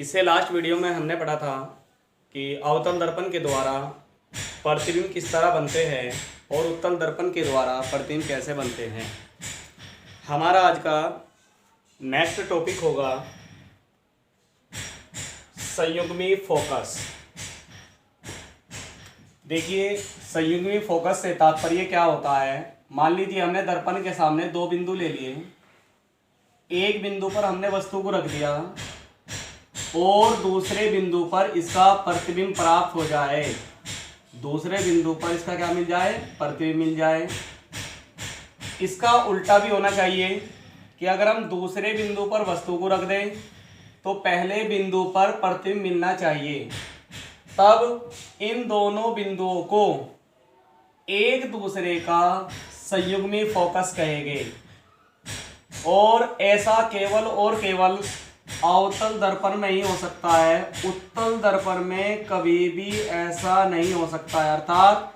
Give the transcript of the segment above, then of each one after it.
इससे last video में हमने पढ़ा था कि अवतल दर्पण के द्वारा प्रतिबिंब किस तरह बनते हैं और उत्तल दर्पण के द्वारा प्रतिबिंब कैसे बनते हैं। हमारा आज का नेक्स्ट टॉपिक होगा संयुग्मी फोकस। देखिए, संयुग्मी फोकस से तात्पर्य क्या होता है। मान लीजिए हमने दर्पण के सामने दो बिंदु ले लिए, एक बिंदु पर हमने वस्तु को रख दिया और दूसरे बिंदु पर इसका प्रतिबिंब प्राप्त हो जाए। दूसरे बिंदु पर इसका क्या मिल जाए? प्रतिबिंब मिल जाए। इसका उल्टा भी होना चाहिए कि अगर हम दूसरे बिंदु पर वस्तु को रख दें तो पहले बिंदु पर प्रतिबिंब मिलना चाहिए। तब इन दोनों बिंदुओं को एक दूसरे का संयुग्मी फोकस कहेंगे और ऐसा केवल और केवल अवतल दर्पण में ही हो सकता है। उत्तल दर्पण में कभी भी ऐसा नहीं हो सकता है, अर्थात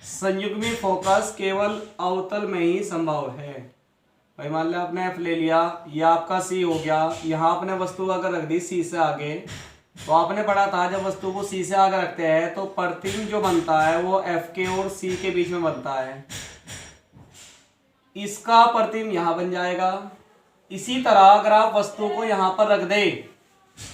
संयुग्मी फोकस केवल अवतल में ही संभव है। भाई मान लिया आपने F ले लिया, यह आपका C हो गया। यहाँ आपने वस्तु अगर रख दी C से आगे, तो आपने पढ़ा था जब वस्तु को C से आगे रखते हैं तो प्रतिबिंब जो बनता है वो F के और C के बीच में बनता है। इसका प्रतिबिंब यहाँ बन जाएगा। इसी तरह अगर आप वस्तु को यहाँ पर रख दें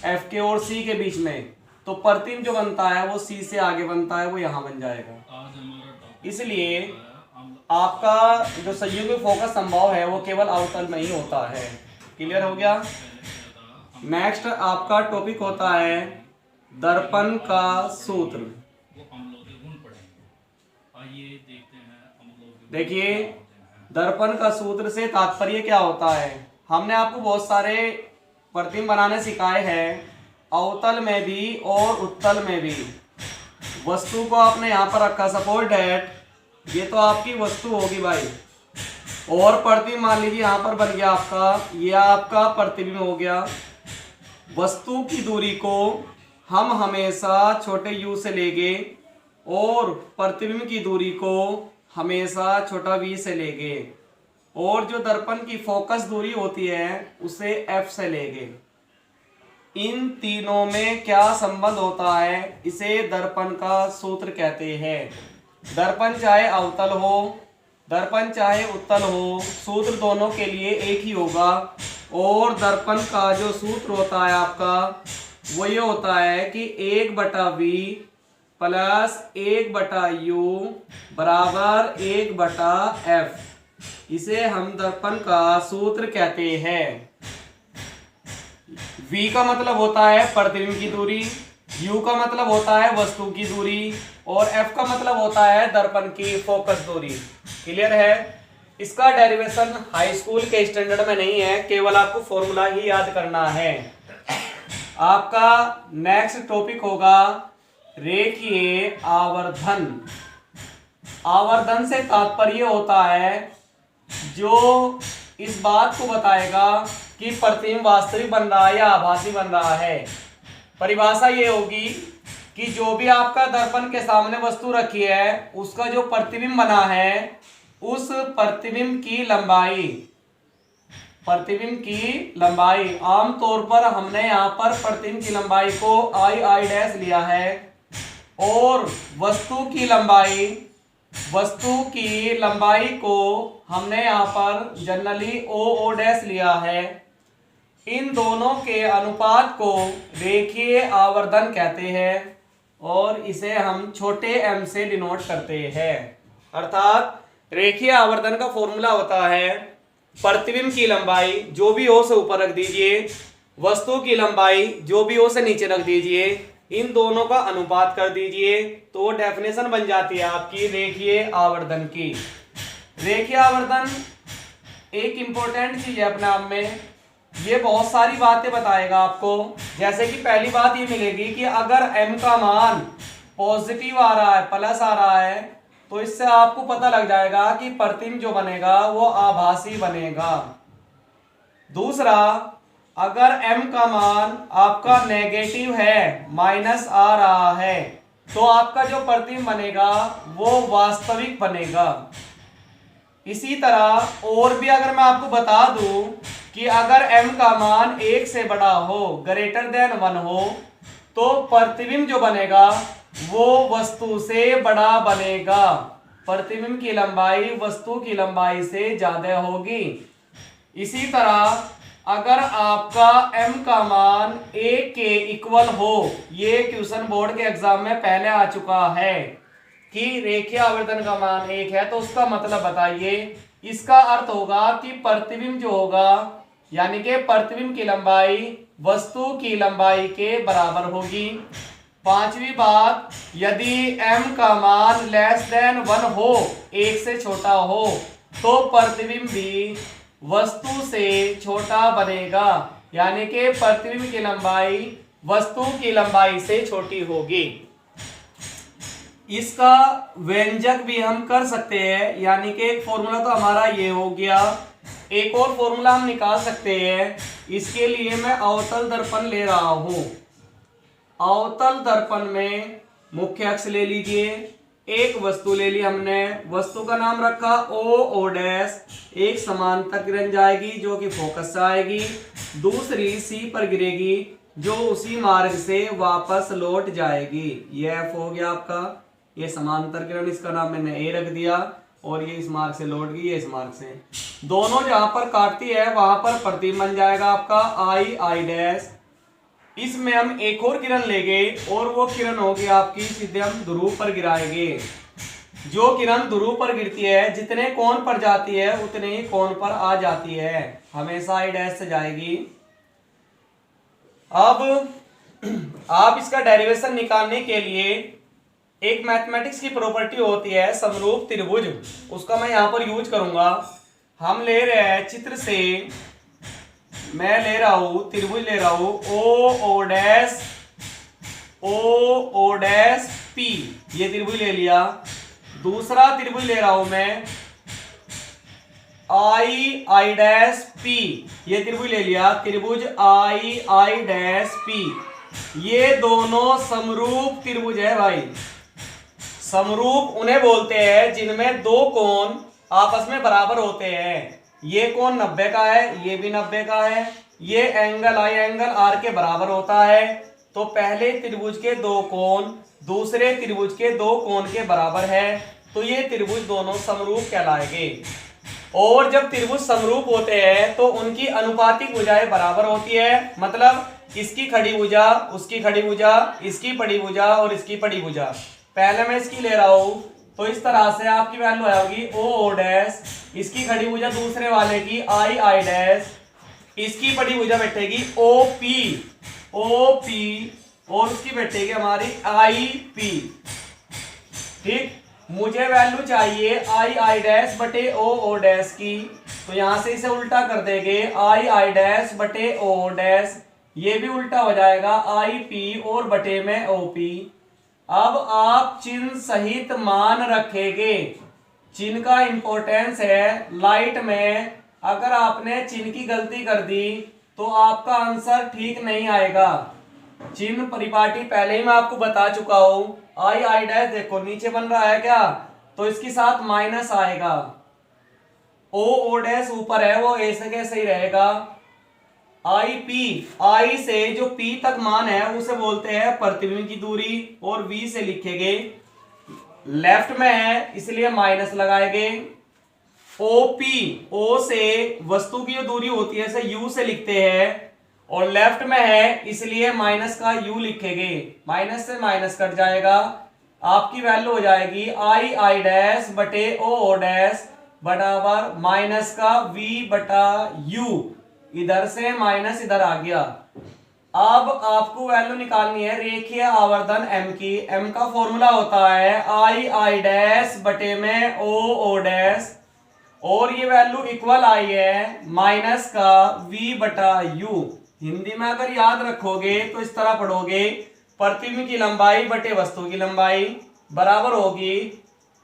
F के और C के बीच में, तो प्रतिबिंब जो बनता है वो C से आगे बनता है, वो यहाँ बन जाएगा। इसलिए आपका जो संयुग्मी फोकस संभव है वो केवल अवतल में ही होता है। क्लियर हो गया। नेक्स्ट आपका टॉपिक होता है दर्पण का सूत्र। देखिए, दर्पण का सूत्र से तात्पर्य क्या होता है। हमने आपको बहुत सारे प्रतिबिंब बनाने सिखाए हैं, अवतल में भी और उत्तल में भी। वस्तु को आपने यहाँ पर रखा, सपोज डैट ये तो आपकी वस्तु होगी भाई, और प्रतिबिंब मान लीजिए यहाँ पर बन गया आपका, ये आपका प्रतिबिंब हो गया। वस्तु की दूरी को हम हमेशा छोटे u से लेंगे और प्रतिबिंब की दूरी को हमेशा छोटा v से लेंगे, और जो दर्पण की फोकस दूरी होती है उसे f से लेंगे। इन तीनों में क्या संबंध होता है, इसे दर्पण का सूत्र कहते हैं। दर्पण चाहे अवतल हो, दर्पण चाहे उत्तल हो, सूत्र दोनों के लिए एक ही होगा। और दर्पण का जो सूत्र होता है आपका वो ये होता है कि 1/v प्लस 1/u बराबर 1/f। इसे हम दर्पण का सूत्र कहते हैं। v का मतलब होता है प्रतिबिंब की दूरी, u का मतलब होता है वस्तु की दूरी, और f का मतलब होता है दर्पण की फोकस दूरी। क्लियर है। इसका डेरिवेशन हाई स्कूल के स्टैंडर्ड में नहीं है, केवल आपको फॉर्मूला ही याद करना है। आपका नेक्स्ट टॉपिक होगा रेखीय आवर्धन। आवर्धन से तात्पर्य होता है जो इस बात को बताएगा कि प्रतिबिंब वास्तविक बन रहा है या आभासी बन रहा है। परिभाषा ये होगी कि जो भी आपका दर्पण के सामने वस्तु रखी है उसका जो प्रतिबिंब बना है उस प्रतिबिंब की लंबाई आमतौर पर हमने यहाँ पर प्रतिबिंब की लंबाई को i लिया है, और वस्तु की लंबाई को हमने यहाँ पर जनरली o लिया है। इन दोनों के अनुपात को रेखीय आवर्धन कहते हैं और इसे हम छोटे m से डिनोट करते हैं। अर्थात रेखीय आवर्धन का फॉर्मूला होता है प्रतिबिंब की लंबाई जो भी o से ऊपर रख दीजिए, वस्तु की लंबाई जो भी o से नीचे रख दीजिए, इन दोनों का अनुपात कर दीजिए, तो डेफिनेशन बन जाती है आपकी रेखीय आवर्धन की। रेखीय आवर्धन एक इंपॉर्टेंट चीज है अपने आप में। ये बहुत सारी बातें बताएगा आपको। जैसे कि पहली बात ये मिलेगी कि अगर m का मान पॉजिटिव आ रहा है, प्लस आ रहा है, तो इससे आपको पता लग जाएगा कि प्रतिबिंब जो बनेगा वो आभासी बनेगा। दूसरा, अगर m का मान आपका नेगेटिव है, माइनस आ रहा है, तो आपका जो प्रतिबिंब बनेगा वो वास्तविक बनेगा। इसी तरह और भी अगर मैं आपको बता दूं कि अगर m का मान 1 से बड़ा हो, ग्रेटर देन 1 हो, तो प्रतिबिंब जो बनेगा वो वस्तु से बड़ा बनेगा। प्रतिबिंब की लंबाई वस्तु की लंबाई से ज्यादा होगी। इसी तरह अगर आपका m का मान 1 के इक्वल हो, ये ट्यूशन बोर्ड के एग्जाम में पहले आ चुका है कि रेखीय आवर्धन का मान 1 है, तो उसका मतलब बताइए। इसका अर्थ होगा कि प्रतिबिंब जो होगा, यानी कि प्रतिबिंब की लंबाई वस्तु की लंबाई के बराबर होगी। पांचवी बात, यदि m का मान लेस देन 1 हो, 1 से छोटा हो, तो प्रतिबिंब भी वस्तु से छोटा बनेगा, यानी कि प्रतिबिंब की लंबाई वस्तु की लंबाई से छोटी होगी। इसका व्यंजक भी हम कर सकते हैं, यानी कि एक फॉर्मूला तो हमारा ये हो गया। एक और फॉर्मूला हम निकाल सकते हैं। इसके लिए मैं अवतल दर्पण ले रहा हूं। अवतल दर्पण में मुख्य अक्ष ले लीजिए, एक वस्तु ले ली हमने, वस्तु का नाम रखा ओ डैश, एक समांतर किरण जाएगी जो कि फोकस से आएगी, दूसरी सी पर गिरेगी जो उसी मार्ग से वापस लौट जाएगी। यह एफ हो गया आपका, ये समांतर किरण, इसका नाम मैंने ए रख दिया, और ये इस मार्ग से लौट गई, ये इस मार्ग से। दोनों जहां पर काटती है वहां पर प्रतिबिंब बन जाएगा आपका आई डैश। इसमें हम एक और किरण लेंगे और वो किरण होगी आपकी सीधे हम ध्रुव पर गिराएंगे। जो किरण ध्रुव पर गिरती है, जितने कोण पर जाती है उतने ही कोण पर आ जाती है, हमेशा आई डैश से जाएगी। अब आप इसका डेरिवेशन निकालने के लिए एक मैथमेटिक्स की प्रॉपर्टी होती है समरूप त्रिभुज, उसका मैं यहां पर यूज करूंगा। हम ले रहे हैं चित्र से, मैं ले रहा हूं त्रिभुज, ले रहा हूं ओ डैश पी, ये त्रिभुज ले लिया। दूसरा त्रिभुज ले रहा हूं मैं आई डैश पी, ये त्रिभुज ले लिया, त्रिभुज आई डैश पी। ये दोनों समरूप त्रिभुज है भाई। समरूप उन्हें बोलते हैं जिनमें दो कोण आपस में बराबर होते हैं। ये कोण 90 का है, ये भी 90 का है, ये एंगल आई एंगल आर के बराबर होता है। तो पहले त्रिभुज के दो कोण दूसरे त्रिभुज के दो कोण के बराबर है, तो ये त्रिभुज दोनों समरूप कहलाएंगे। और जब त्रिभुज समरूप होते हैं तो उनकी अनुपातिक भुजाएं बराबर होती है, मतलब इसकी खड़ी भुजा, उसकी खड़ी भुजा, इसकी बड़ी भुजा और इसकी बड़ी भुजा। पहले मैं इसकी ले रहा हूं, तो इस तरह से आपकी वैल्यू आएगी ओ डैश, इसकी खड़ी भुजा दूसरे वाले की आई डैश, इसकी बड़ी भुजा बैठेगी ओ पी और उसकी बैठेगी हमारी आई पी। ठीक, मुझे वैल्यू चाहिए आई डैश बटे ओ डैश की, तो यहां से इसे उल्टा कर देंगे, आई डैश बटे ओ डैश, ये भी उल्टा हो जाएगा आई पी और बटे में ओ पी। अब आप चिन्ह सहित मान रखेंगे। चिन्ह का इंपॉर्टेंस है। लाइट में अगर आपने चिन्ह की गलती कर दी तो आपका आंसर ठीक नहीं आएगा। चिन्ह परिपाटी पहले ही मैं आपको बता चुका हूं। आई डैश देखो नीचे बन रहा है क्या, तो इसके साथ माइनस आएगा। ओ डैश ऊपर है, वो ऐसे कैसे ही रहेगा। आई से जो पी तक मान है उसे बोलते हैं प्रतिबिंब की दूरी, और वी से लिखेंगे, लेफ्ट में है इसलिए माइनस लगाएंगे। ओ से वस्तु की जो दूरी होती है इसे यू से लिखते हैं, और लेफ्ट में है इसलिए माइनस का यू लिखेंगे, माइनस से माइनस कट जाएगा। आपकी वैल्यू हो जाएगी आई डैश बटे ओ डैश बराबर माइनस का वी बटा यू, इधर से माइनस इधर आ गया। अब आपको वैल्यू निकालनी है रेखीय आवर्धन m की। m का फॉर्मूला होता है आई डैश बटे में ओ डैश, और ये वैल्यू इक्वल आई है माइनस का v बटा u। हिंदी में अगर याद रखोगे तो इस तरह पढ़ोगे, प्रतिबिंब की लंबाई बटे वस्तु की लंबाई बराबर होगी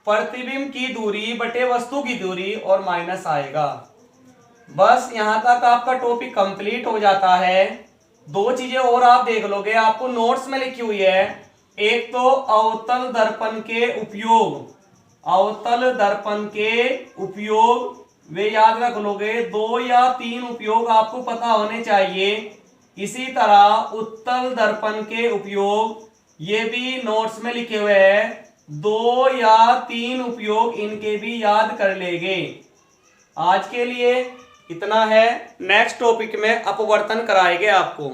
प्रतिबिंब की दूरी बटे वस्तु की दूरी, और माइनस आएगा। बस यहां तक आपका टॉपिक कंप्लीट हो जाता है। दो चीजें और आप देख लोगे, आपको नोट्स में लिखी हुई है। एक तो अवतल दर्पण के उपयोग, अवतल दर्पण के उपयोग वे याद रख लोगे। 2 या 3 उपयोग आपको पता होने चाहिए। इसी तरह उत्तल दर्पण के उपयोग ये भी नोट्स में लिखे हुए हैं। 2 या 3 उपयोग इनके भी याद कर लेंगे। आज के लिए इतना है। नेक्स्ट टॉपिक में अपवर्तन कराएंगे आपको।